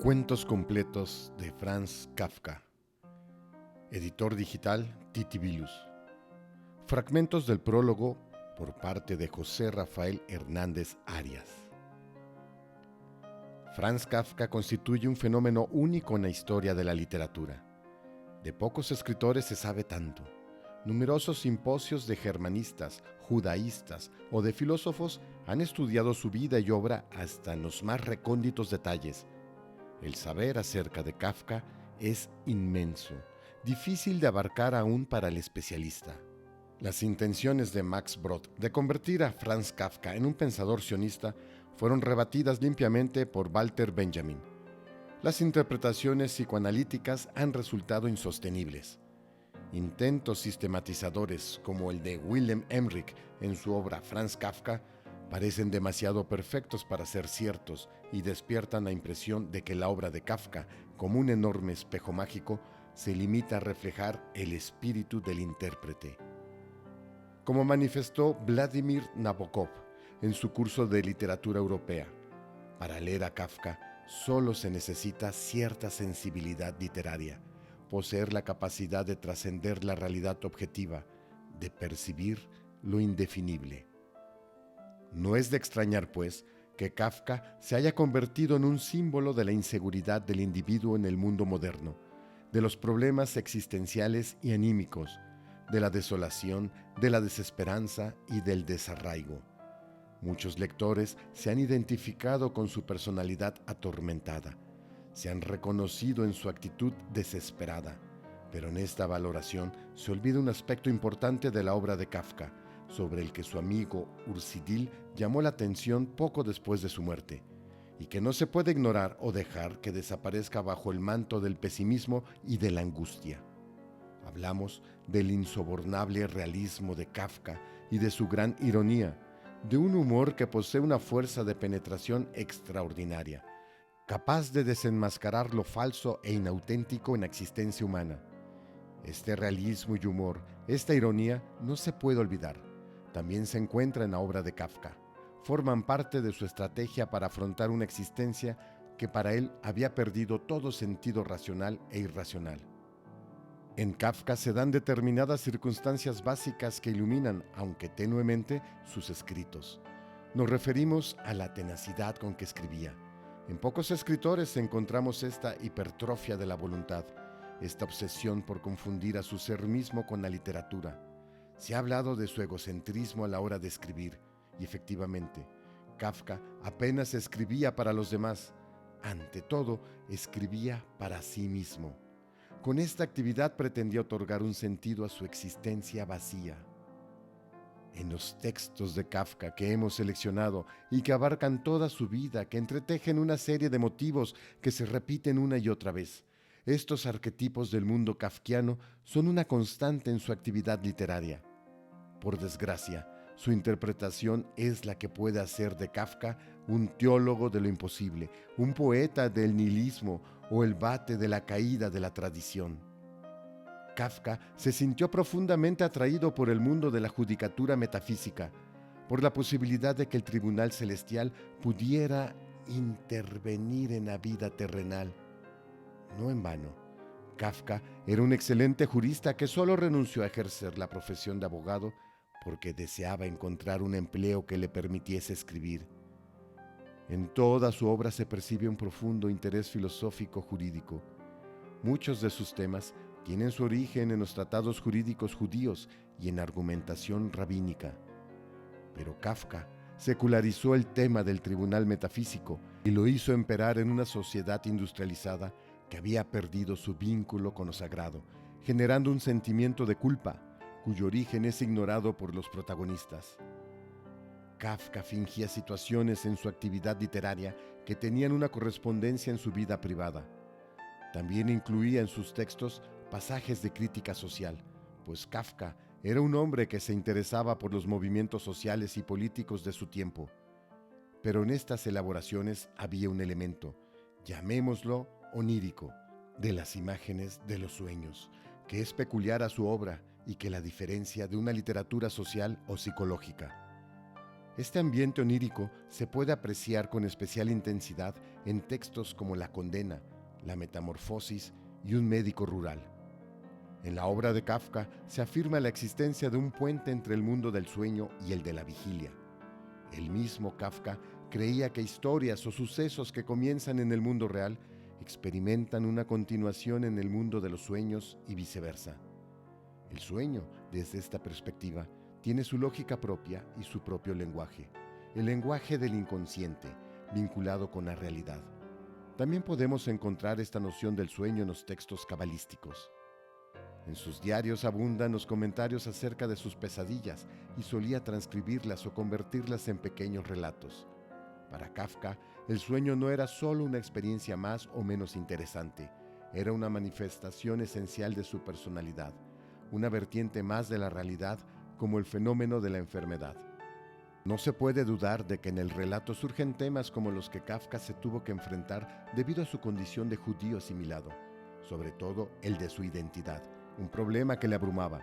Cuentos completos de Franz Kafka. Editor digital Titi Vilus. Fragmentos del prólogo por parte de José Rafael Hernández Arias. Franz Kafka constituye un fenómeno único en la historia de la literatura. De pocos escritores se sabe tanto. Numerosos simposios de germanistas, judaístas o de filósofos han estudiado su vida y obra hasta en los más recónditos detalles. El saber acerca de Kafka es inmenso, difícil de abarcar aún para el especialista. Las intenciones de Max Brod de convertir a Franz Kafka en un pensador sionista fueron rebatidas limpiamente por Walter Benjamin. Las interpretaciones psicoanalíticas han resultado insostenibles. Intentos sistematizadores como el de Wilhelm Emmerich en su obra Franz Kafka parecen demasiado perfectos para ser ciertos y despiertan la impresión de que la obra de Kafka, como un enorme espejo mágico, se limita a reflejar el espíritu del intérprete. Como manifestó Vladimir Nabokov en su curso de literatura europea, para leer a Kafka solo se necesita cierta sensibilidad literaria, poseer la capacidad de trascender la realidad objetiva, de percibir lo indefinible. No es de extrañar, pues, que Kafka se haya convertido en un símbolo de la inseguridad del individuo en el mundo moderno, de los problemas existenciales y anímicos, de la desolación, de la desesperanza y del desarraigo. Muchos lectores se han identificado con su personalidad atormentada, se han reconocido en su actitud desesperada, pero en esta valoración se olvida un aspecto importante de la obra de Kafka, sobre el que su amigo Ursidil llamó la atención poco después de su muerte, y que no se puede ignorar o dejar que desaparezca bajo el manto del pesimismo y de la angustia. Hablamos del insobornable realismo de Kafka y de su gran ironía, de un humor que posee una fuerza de penetración extraordinaria, capaz de desenmascarar lo falso e inauténtico en la existencia humana. Este realismo y humor, esta ironía, no se puede olvidar. También se encuentra en la obra de Kafka. Forman parte de su estrategia para afrontar una existencia que para él había perdido todo sentido racional e irracional. En Kafka se dan determinadas circunstancias básicas que iluminan, aunque tenuemente, sus escritos. Nos referimos a la tenacidad con que escribía. En pocos escritores encontramos esta hipertrofia de la voluntad, esta obsesión por confundir a su ser mismo con la literatura. Se ha hablado de su egocentrismo a la hora de escribir, y efectivamente, Kafka apenas escribía para los demás. Ante todo, escribía para sí mismo. Con esta actividad pretendía otorgar un sentido a su existencia vacía. En los textos de Kafka que hemos seleccionado y que abarcan toda su vida, que entretejen una serie de motivos que se repiten una y otra vez, estos arquetipos del mundo kafkiano son una constante en su actividad literaria. Por desgracia, su interpretación es la que puede hacer de Kafka un teólogo de lo imposible, un poeta del nihilismo o el vate de la caída de la tradición. Kafka se sintió profundamente atraído por el mundo de la judicatura metafísica, por la posibilidad de que el tribunal celestial pudiera intervenir en la vida terrenal. No en vano, Kafka era un excelente jurista que solo renunció a ejercer la profesión de abogado porque deseaba encontrar un empleo que le permitiese escribir. En toda su obra se percibe un profundo interés filosófico jurídico. Muchos de sus temas tienen su origen en los tratados jurídicos judíos y en argumentación rabínica. Pero Kafka secularizó el tema del tribunal metafísico y lo hizo imperar en una sociedad industrializada que había perdido su vínculo con lo sagrado, generando un sentimiento de culpa, cuyo origen es ignorado por los protagonistas. Kafka fingía situaciones en su actividad literaria que tenían una correspondencia en su vida privada. También incluía en sus textos pasajes de crítica social, pues Kafka era un hombre que se interesaba por los movimientos sociales y políticos de su tiempo. Pero en estas elaboraciones había un elemento, llamémoslo onírico, de las imágenes de los sueños, que es peculiar a su obra y que la diferencia de una literatura social o psicológica. Este ambiente onírico se puede apreciar con especial intensidad en textos como La condena, La metamorfosis y Un médico rural. En la obra de Kafka se afirma la existencia de un puente entre el mundo del sueño y el de la vigilia. El mismo Kafka creía que historias o sucesos que comienzan en el mundo real experimentan una continuación en el mundo de los sueños y viceversa. El sueño, desde esta perspectiva, tiene su lógica propia y su propio lenguaje, el lenguaje del inconsciente, vinculado con la realidad. También podemos encontrar esta noción del sueño en los textos cabalísticos. En sus diarios abundan los comentarios acerca de sus pesadillas y solía transcribirlas o convertirlas en pequeños relatos. Para Kafka, el sueño no era solo una experiencia más o menos interesante, era una manifestación esencial de su personalidad, una vertiente más de la realidad como el fenómeno de la enfermedad. No se puede dudar de que en el relato surgen temas como los que Kafka se tuvo que enfrentar debido a su condición de judío asimilado, sobre todo el de su identidad, un problema que le abrumaba.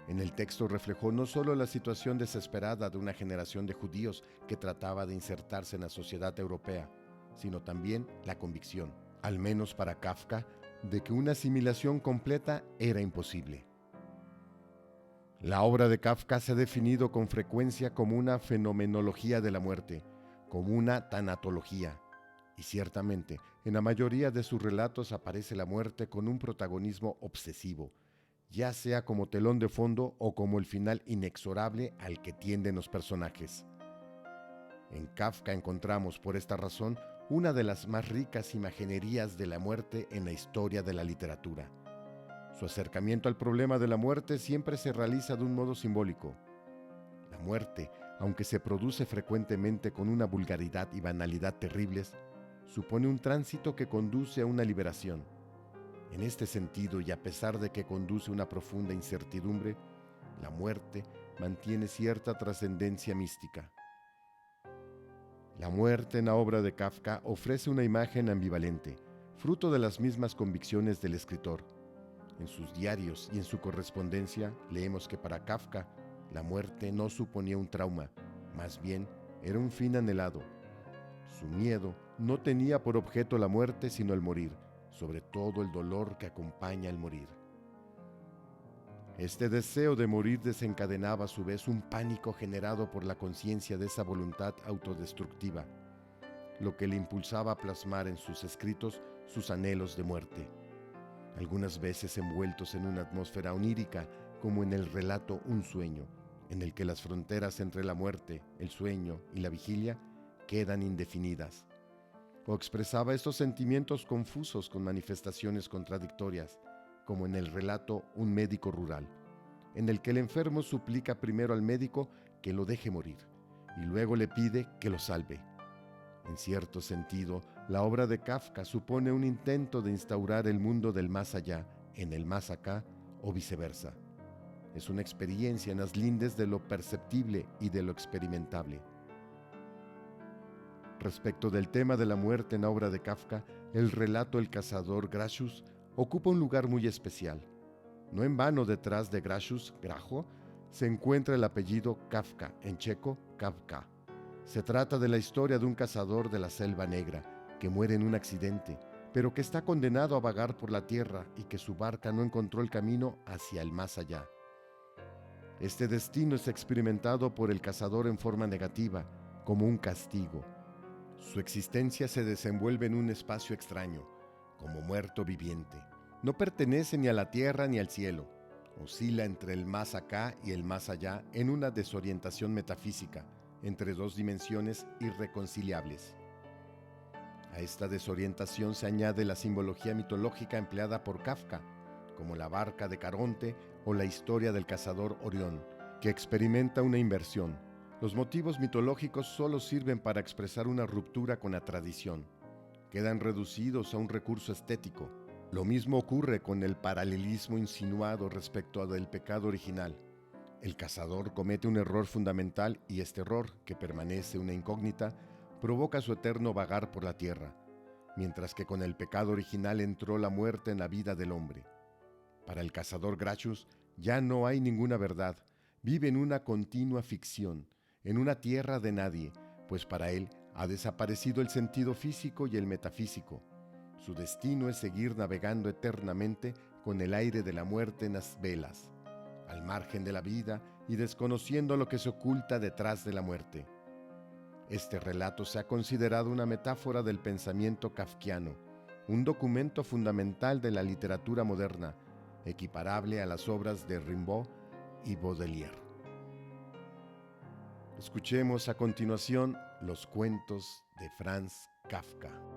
En el texto reflejó no solo la situación desesperada de una generación de judíos que trataba de insertarse en la sociedad europea, sino también la convicción, al menos para Kafka, de que una asimilación completa era imposible. La obra de Kafka se ha definido con frecuencia como una fenomenología de la muerte, como una tanatología. Y ciertamente, en la mayoría de sus relatos aparece la muerte con un protagonismo obsesivo, ya sea como telón de fondo o como el final inexorable al que tienden los personajes. En Kafka encontramos, por esta razón, una de las más ricas imaginerías de la muerte en la historia de la literatura. Su acercamiento al problema de la muerte siempre se realiza de un modo simbólico. La muerte, aunque se produce frecuentemente con una vulgaridad y banalidad terribles, supone un tránsito que conduce a una liberación. En este sentido, y a pesar de que conduce a una profunda incertidumbre, la muerte mantiene cierta trascendencia mística. La muerte en la obra de Kafka ofrece una imagen ambivalente, fruto de las mismas convicciones del escritor. En sus diarios y en su correspondencia leemos que para Kafka la muerte no suponía un trauma, más bien era un fin anhelado. Su miedo no tenía por objeto la muerte sino el morir, sobre todo el dolor que acompaña el morir. Este deseo de morir desencadenaba a su vez un pánico generado por la conciencia de esa voluntad autodestructiva, lo que le impulsaba a plasmar en sus escritos sus anhelos de muerte, algunas veces envueltos en una atmósfera onírica, como en el relato Un sueño, en el que las fronteras entre la muerte, el sueño y la vigilia quedan indefinidas. O expresaba estos sentimientos confusos con manifestaciones contradictorias, como en el relato Un médico rural, en el que el enfermo suplica primero al médico que lo deje morir y luego le pide que lo salve. En cierto sentido, la obra de Kafka supone un intento de instaurar el mundo del más allá en el más acá o viceversa. Es una experiencia en las lindes de lo perceptible y de lo experimentable. Respecto del tema de la muerte en la obra de Kafka, el relato El cazador Gracchus ocupa un lugar muy especial. No en vano detrás de Gracchus, Grajo, se encuentra el apellido Kafka, en checo Kafka. Se trata de la historia de un cazador de la Selva Negra que muere en un accidente, pero que está condenado a vagar por la tierra y que su barca no encontró el camino hacia el más allá. Este destino es experimentado por el cazador en forma negativa, como un castigo. Su existencia se desenvuelve en un espacio extraño, como muerto viviente. No pertenece ni a la tierra ni al cielo. Oscila entre el más acá y el más allá en una desorientación metafísica, entre dos dimensiones irreconciliables. A esta desorientación se añade la simbología mitológica empleada por Kafka, como la barca de Caronte o la historia del cazador Orión, que experimenta una inversión. Los motivos mitológicos solo sirven para expresar una ruptura con la tradición. Quedan reducidos a un recurso estético. Lo mismo ocurre con el paralelismo insinuado respecto del pecado original. El cazador comete un error fundamental y este error, que permanece una incógnita, provoca su eterno vagar por la tierra, mientras que con el pecado original entró la muerte en la vida del hombre. Para el cazador Gracchus ya no hay ninguna verdad, vive en una continua ficción, en una tierra de nadie, pues para él ha desaparecido el sentido físico y el metafísico. Su destino es seguir navegando eternamente con el aire de la muerte en las velas, al margen de la vida y desconociendo lo que se oculta detrás de la muerte. Este relato se ha considerado una metáfora del pensamiento kafkiano, un documento fundamental de la literatura moderna, equiparable a las obras de Rimbaud y Baudelaire. Escuchemos a continuación los cuentos de Franz Kafka.